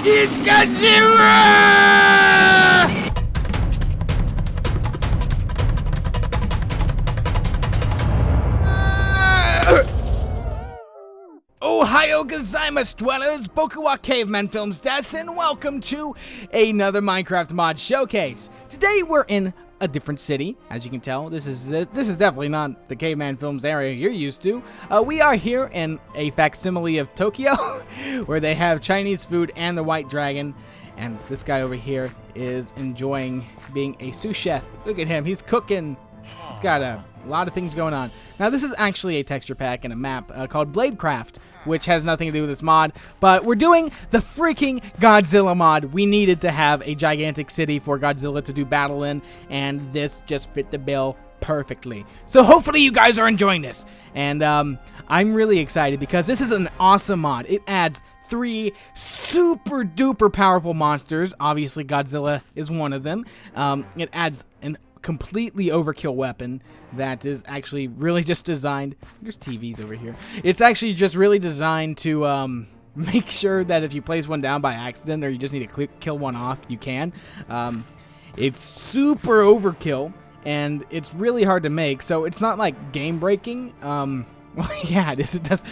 It's Godzilla! Ohio gozaimasu, dwellers, Boku wa CavemanFilms desu, and welcome to another Minecraft mod showcase. Today we're in a different city, as you can tell. This is definitely not the CavemanFilms area you're used to. We are here in a facsimile of Tokyo, where they have Chinese food and the White Dragon. And this guy over here is enjoying being a sous chef. Look at him, he's cooking. He's got a lot of things going on. Now this is actually a texture pack and a map called Bladecraft, which has nothing to do with this mod, but we're doing the freaking Godzilla mod. We needed to have a gigantic city for Godzilla to do battle in, and this just fit the bill perfectly. So hopefully you guys are enjoying this, and I'm really excited because this is an awesome mod. It adds 3 super duper powerful monsters. Obviously Godzilla is one of them. It adds an completely overkill weapon that is actually really just designed. There's TVs over here. It's actually just really designed to make sure that if you place one down by accident or you just need to kill one off, you can. It's super overkill and it's really hard to make, so it's not like game breaking. Well, yeah, it does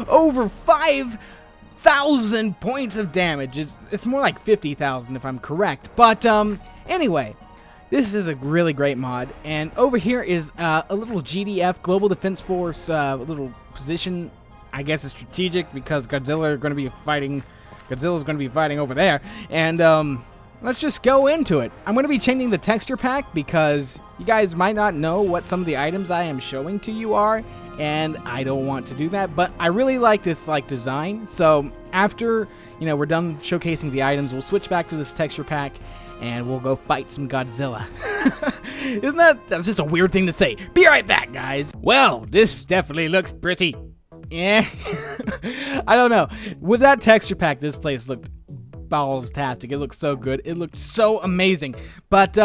over 5,000 points of damage. It's more like 50,000 if I'm correct. But anyway, this is a really great mod, and over here is a little GDF, Global Defense Force, little position. I guess it's strategic because Godzilla's going to be fighting over there, and let's just go into it. I'm going to be changing the texture pack because you guys might not know what some of the items I am showing to you are, and I don't want to do that, but I really like this design. So after we're done showcasing the items, we'll switch back to this texture pack and we'll go fight some Godzilla. That's just a weird thing to say. Be right back, guys. Well, this definitely looks pretty. Yeah. I don't know. With that texture pack, this place looked balls-tastic. It looked so good. It looked so amazing. But,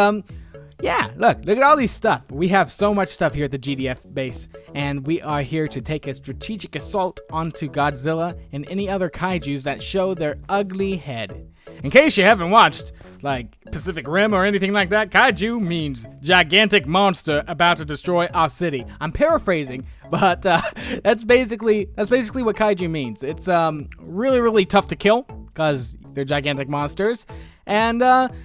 yeah, look at all these stuff. We have so much stuff here at the GDF base, and we are here to take a strategic assault onto Godzilla and any other kaijus that show their ugly head. In case you haven't watched, like, Pacific Rim or anything like that, kaiju means gigantic monster about to destroy our city. I'm paraphrasing, but that's basically what kaiju means. It's really, really tough to kill because they're gigantic monsters. And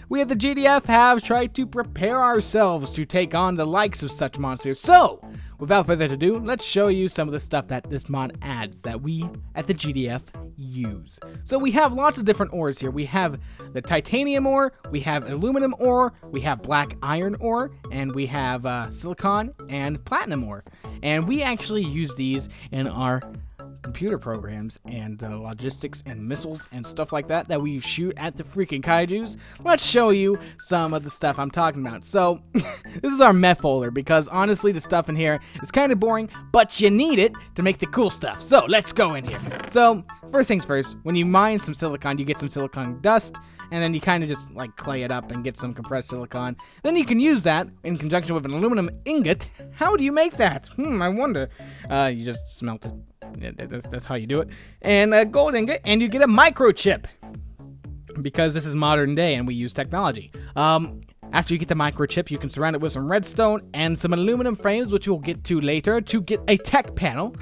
we at the GDF have tried to prepare ourselves to take on the likes of such monsters. So, without further ado, let's show you some of the stuff that this mod adds that we at the GDF use. So we have lots of different ores here. We have the titanium ore, we have aluminum ore, we have black iron ore, and we have silicon and platinum ore. And we actually use these in our computer programs and logistics and missiles and stuff like that we shoot at the freaking kaijus. Let's show you some of the stuff I'm talking about. So this is our meth folder because honestly the stuff in here is kind of boring, but you need it to make the cool stuff. So let's go in here. So first things first, when you mine some silicon, you get some silicon dust, and then you kind of just like clay it up and get some compressed silicon. Then you can use that in conjunction with an aluminum ingot. How do you make that? I wonder. You just smelt it. Yeah, that's how you do it. And a gold ingot, and you get a microchip because this is modern day and we use technology. After you get the microchip, you can surround it with some redstone and some aluminum frames, which we'll get to later, to get a tech panel,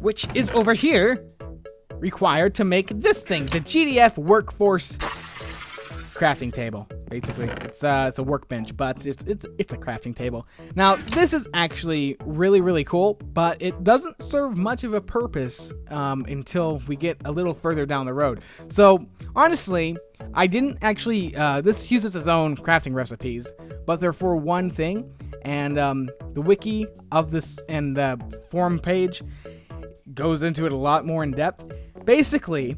which is over here, required to make this thing, the GDF Workforce crafting table. Basically, it's a workbench, but it's a crafting table. Now, this is actually really, really cool, but it doesn't serve much of a purpose until we get a little further down the road. So, honestly, I didn't actually, this uses its own crafting recipes, but they're for one thing, and the wiki of this and the forum page goes into it a lot more in depth. Basically,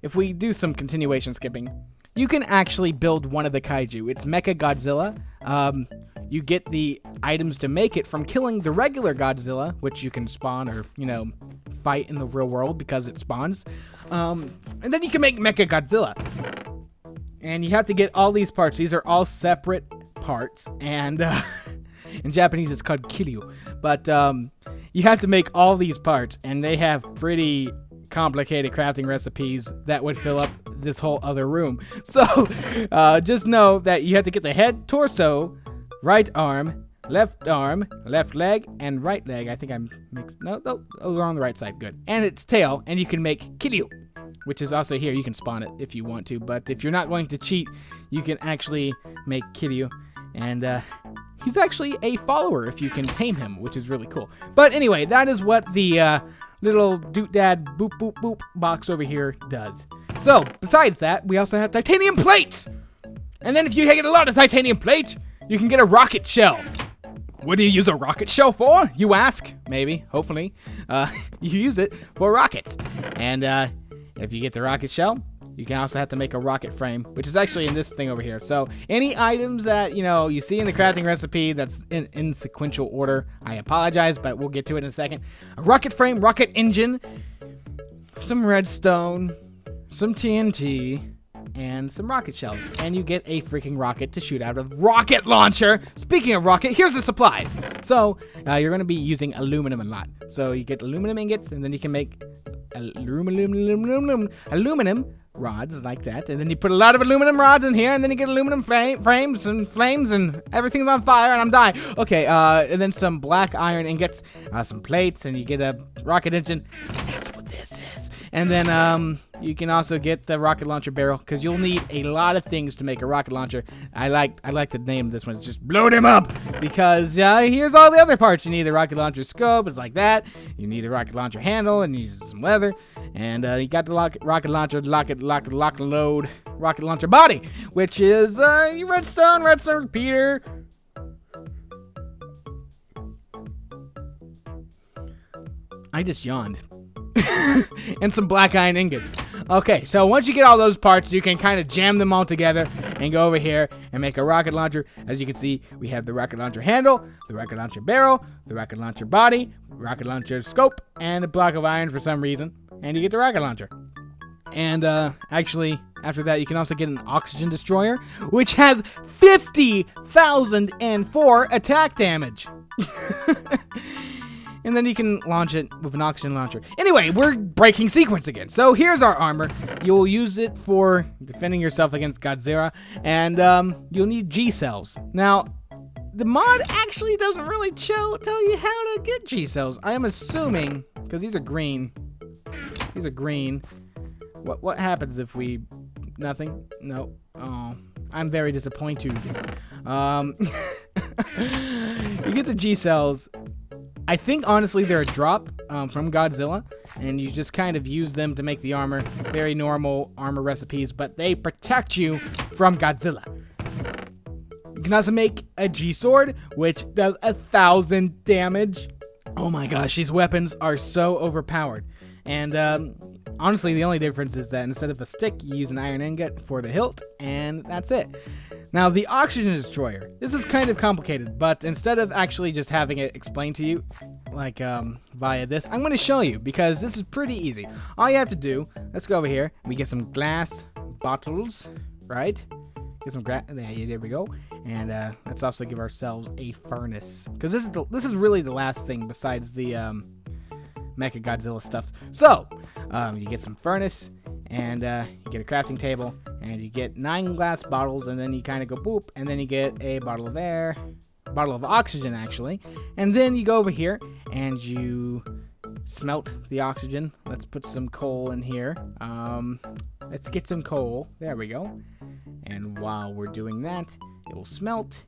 if we do some continuation skipping, you can actually build one of the kaiju. It's Mecha Godzilla. You get the items to make it from killing the regular Godzilla, which you can spawn or, fight in the real world because it spawns. And then you can make Mecha Godzilla. And you have to get all these parts. These are all separate parts. And in Japanese, it's called kiryu. But you have to make all these parts. And they have pretty complicated crafting recipes that would fill up this whole other room. So just know that you have to get the head, torso, right arm, left leg, and right leg. I think I'm mixed. No, we're on the right side. Good. And its tail, and you can make KAIJU, which is also here. You can spawn it if you want to, but if you're not going to cheat, you can actually make KAIJU, and he's actually a follower if you can tame him, which is really cool. But anyway, that is what the little doot-dad boop boop boop box over here does. So, besides that, we also have titanium plates! And then if you get a lot of titanium plates, you can get a rocket shell. What do you use a rocket shell for, you ask? Maybe, hopefully. You use it for rockets. And if you get the rocket shell, you can also have to make a rocket frame, which is actually in this thing over here. So any items that, you see in the crafting recipe that's in sequential order, I apologize, but we'll get to it in a second. A rocket frame, rocket engine, some redstone, some TNT, and some rocket shells. And you get a freaking rocket to shoot out of rocket launcher. Speaking of rocket, here's the supplies. So you're going to be using aluminum a lot. So you get aluminum ingots, and then you can make aluminum rods like that, and then you put a lot of aluminum rods in here, and then you get aluminum frames and flames, and everything's on fire, and I'm dying. Okay, and then some black iron ingots, some plates, and you get a rocket engine. That's what this is. And then you can also get the rocket launcher barrel, because you'll need a lot of things to make a rocket launcher. I like to name this one. It's just blow them up, because here's all the other parts. You need the rocket launcher scope. It's like that. You need a rocket launcher handle, and you use some leather. And you got the rocket launcher, load rocket launcher body, which is redstone repeater. I just yawned. And some black iron ingots. Okay, so once you get all those parts, you can kind of jam them all together and go over here and make a rocket launcher. As you can see, we have the rocket launcher handle, the rocket launcher barrel, the rocket launcher body, rocket launcher scope, and a block of iron for some reason. And you get the rocket launcher. And actually, after that, you can also get an oxygen destroyer, which has 50,004 attack damage. And then you can launch it with an oxygen launcher. Anyway, we're breaking sequence again. So here's our armor. You'll use it for defending yourself against Godzilla. And you'll need G-cells. Now, the mod actually doesn't really tell you how to get G-cells. I am assuming, because these are green. These are green. What happens if we... Nothing? No. Oh, I'm very disappointed. You get the G-cells. I think, honestly, they're a drop from Godzilla, and you just kind of use them to make the armor. Very normal armor recipes, but they protect you from Godzilla. You can also make a G-sword, which does 1,000 damage. Oh my gosh, these weapons are so overpowered. And honestly, the only difference is that instead of a stick, you use an iron ingot for the hilt, and that's it. Now, the oxygen destroyer. This is kind of complicated, but instead of actually just having it explained to you, like via this, I'm going to show you, because this is pretty easy. All you have to do, let's go over here. We get some glass bottles, right? Get some there we go. And let's also give ourselves a furnace, because this is really the last thing besides the Mecha Godzilla stuff. So you get some furnace, and you get a crafting table, and you get 9 glass bottles, and then you kind of go boop, and then you get a bottle of air, bottle of oxygen actually, and then you go over here and you smelt the oxygen. Let's put some coal in here. Let's get some coal. There we go. And while we're doing that, it will smelt,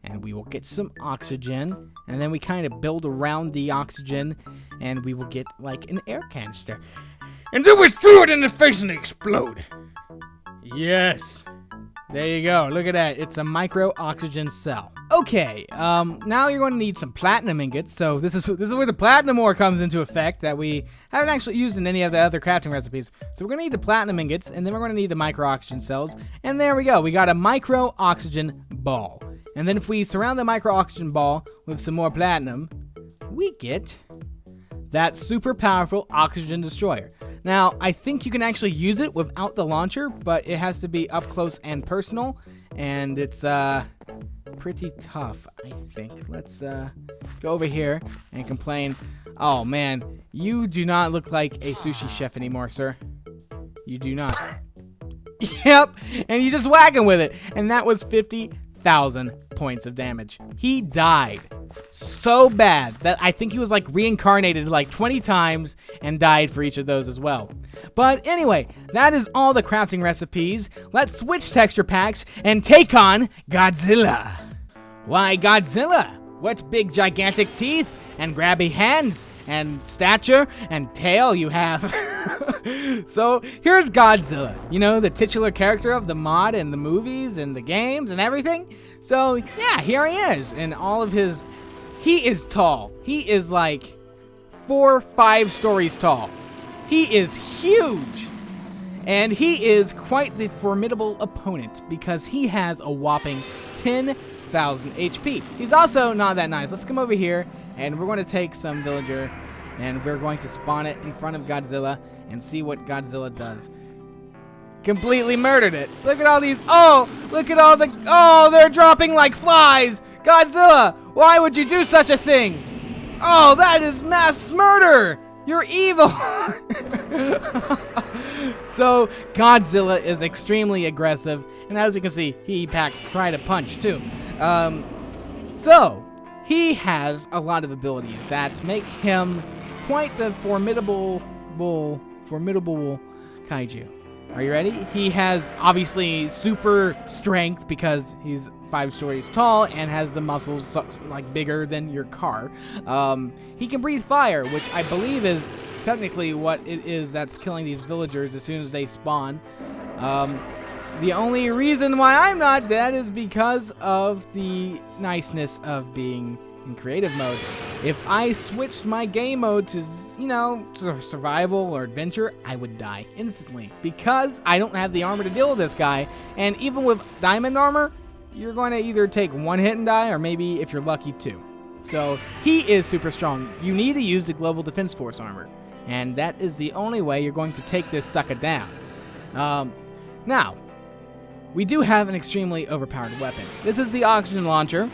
and we will get some oxygen, and then we kind of build around the oxygen, and we will get like an air canister. And then we threw it in the face and explode. Yes. There you go. Look at that. It's a micro oxygen cell. Okay. Now you're going to need some platinum ingots. So this is where the platinum ore comes into effect that we haven't actually used in any of the other crafting recipes. So we're going to need the platinum ingots, and then we're going to need the micro oxygen cells. And there we go. We got a micro oxygen ball. And then if we surround the micro oxygen ball with some more platinum, we get that super powerful oxygen destroyer. Now, I think you can actually use it without the launcher, but it has to be up close and personal, and it's pretty tough, I think. Let's go over here and complain. Oh, man. You do not look like a sushi chef anymore, sir. You do not. Yep, and you just whack him with it. And that was 50,000 points of damage. He died so bad that I think he was like reincarnated like 20 times and died for each of those as well. But anyway, that is all the crafting recipes. Let's switch texture packs and take on Godzilla. Why, Godzilla? What big gigantic teeth and grabby hands and stature and tail you have. So here's Godzilla, you know, the titular character of the mod and the movies and the games and everything. So yeah, here he is in all of his, he is tall. He is like 4 or 5 stories tall. He is huge. And he is quite the formidable opponent because he has a whopping 10,000 HP. He's also not that nice. Let's come over here and we're going to take some villager and we're going to spawn it in front of Godzilla and see what Godzilla does. Completely murdered it. Look at all these. Oh, look at all the. Oh, they're dropping like flies. Godzilla, why would you do such a thing? Oh, that is mass murder. You're evil. So Godzilla is extremely aggressive, and as you can see, he packs quite a punch too. So he has a lot of abilities that make him quite the formidable kaiju. Are you ready? He has obviously super strength because he's 5 stories tall and has the muscles like bigger than your car. He can breathe fire, which I believe is technically what it is that's killing these villagers as soon as they spawn. The only reason why I'm not dead is because of the niceness of being in creative mode. If I switched my game mode to, you know, to survival or adventure, I would die instantly because I don't have the armor to deal with this guy. And even with diamond armor, you're going to either take 1 hit and die, or maybe if you're lucky 2. So he is super strong. You need to use the Global Defense Force armor, and that is the only way you're going to take this sucker down. Now, we do have an extremely overpowered weapon. This is the oxygen launcher,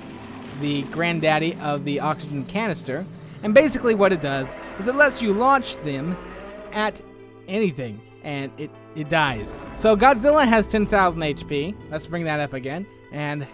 the granddaddy of the oxygen canister, and basically what it does is it lets you launch them at anything, and it dies. So Godzilla has 10,000 HP. Let's bring that up again, and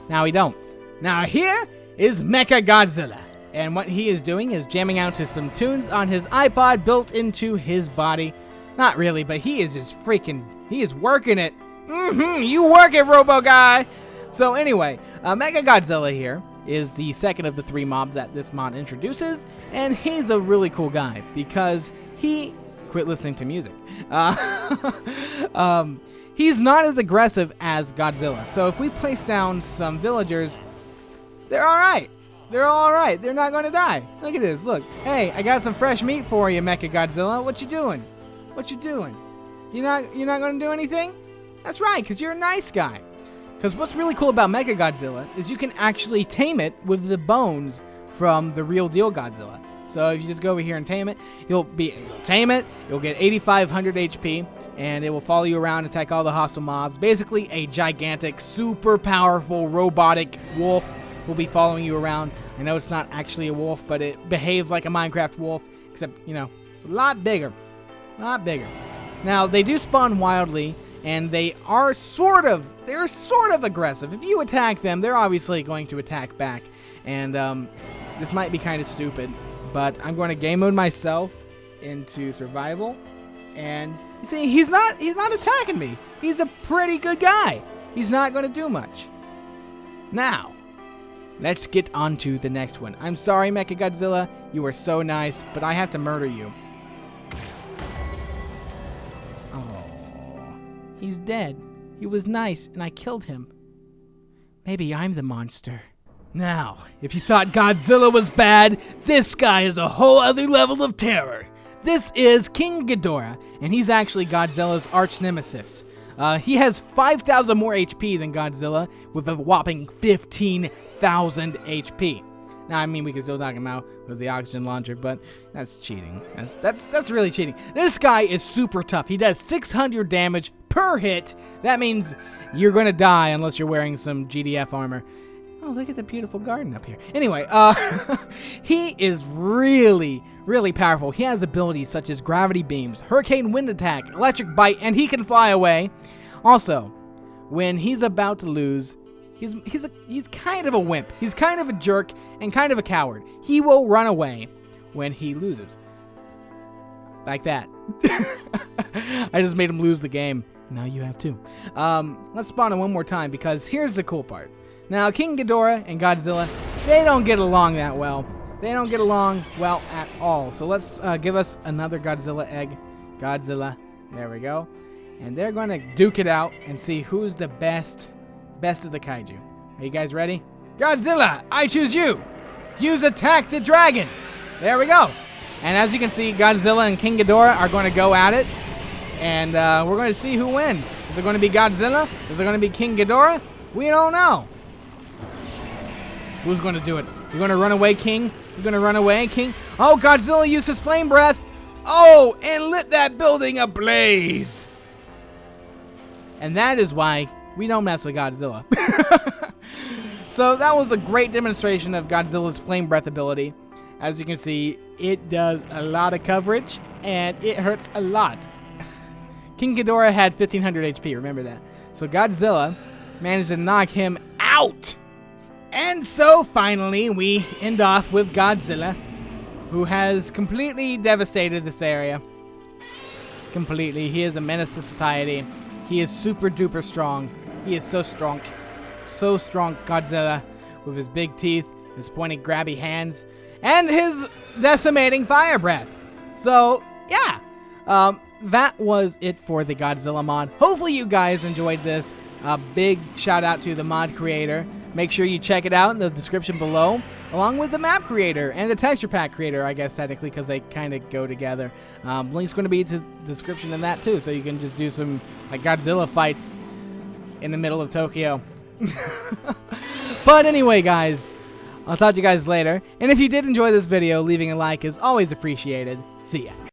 now we don't. Now here is MechaGodzilla, and what he is doing is jamming out to some tunes on his iPod built into his body. Not really, but he is just freaking, he is working it. You work it, Robo Guy. So anyway, MechaGodzilla here is the second of the 3 mobs that this mod introduces, and he's a really cool guy because he quit listening to music. He's not as aggressive as Godzilla, so if we place down some villagers, they're alright. They're alright. They're not going to die. Look at this. Look. Hey, I got some fresh meat for you, MechaGodzilla. What you doing? What you doing? You're not going to do anything? That's right, because you're a nice guy. Because what's really cool about MechaGodzilla is you can actually tame it with the bones from the real deal Godzilla. So if you just go over here and tame it, you'll get 8,500 HP, and it will follow you around and attack all the hostile mobs. Basically, a gigantic, super powerful, robotic wolf will be following you around. I know it's not actually a wolf, but it behaves like a Minecraft wolf, except, you know, it's a lot bigger. A lot bigger. Now, they do spawn wildly, and they are they're sort of aggressive. If you attack them, they're obviously going to attack back. And this might be kind of stupid, but I'm going to game mode myself into survival. And you see, he's not attacking me. He's a pretty good guy. He's not going to do much. Now, let's get on to the next one. I'm sorry, MechaGodzilla. You were so nice, but I have to murder you. He's dead. He was nice, and I killed him. Maybe I'm the monster. Now, if you thought Godzilla was bad, this guy is a whole other level of terror. This is King Ghidorah, and he's actually Godzilla's arch nemesis. He has 5,000 more HP than Godzilla, with a whopping 15,000 HP. Now, I mean, we can still knock him out with the oxygen launcher, but that's cheating. That's really cheating. This guy is super tough. He does 600 damage per hit. That means you're going to die unless you're wearing some GDF armor. Oh, look at the beautiful garden up here. Anyway, he is really, really powerful. He has abilities such as gravity beams, hurricane wind attack, electric bite, and he can fly away. Also, when he's about to lose, he's kind of a wimp. He's kind of a jerk and kind of a coward. He will run away when he loses. Like that. I just made him lose the game. Now you have too. Let's spawn him one more time because here's the cool part. Now, King Ghidorah and Godzilla, they don't get along that well. They don't get along well at all. So let's give us another Godzilla egg. Godzilla. There we go. And they're going to duke it out and see who's the best of the kaiju. Are you guys ready? Godzilla, I choose you. Use Attack the Dragon. There we go. And as you can see, Godzilla and King Ghidorah are going to go at it. And we're going to see who wins. Is it going to be Godzilla? Is it going to be King Ghidorah? We don't know. Who's going to do it? You're going to run away, King? You're going to run away, King? Oh, Godzilla used his flame breath. Oh, and lit that building ablaze. And that is why we don't mess with Godzilla. So that was a great demonstration of Godzilla's flame breath ability. As you can see, it does a lot of coverage, and it hurts a lot. King Ghidorah had 1500 HP, remember that. So Godzilla managed to knock him out. And so finally, we end off with Godzilla, who has completely devastated this area. Completely. He is a menace to society. He is super duper strong. He is so strong. So strong, Godzilla, with his big teeth, his pointy grabby hands, and his decimating fire breath. So, yeah. That was it for the Godzilla mod. Hopefully you guys enjoyed this. A big shout out to the mod creator. Make sure you check it out in the description below, along with the map creator and the texture pack creator, I guess technically, because they kind of go together. Link's going to be to the description in that too, so you can just do some like Godzilla fights in the middle of Tokyo. But anyway, guys, I'll talk to you guys later. And if you did enjoy this video, leaving a like is always appreciated. See ya.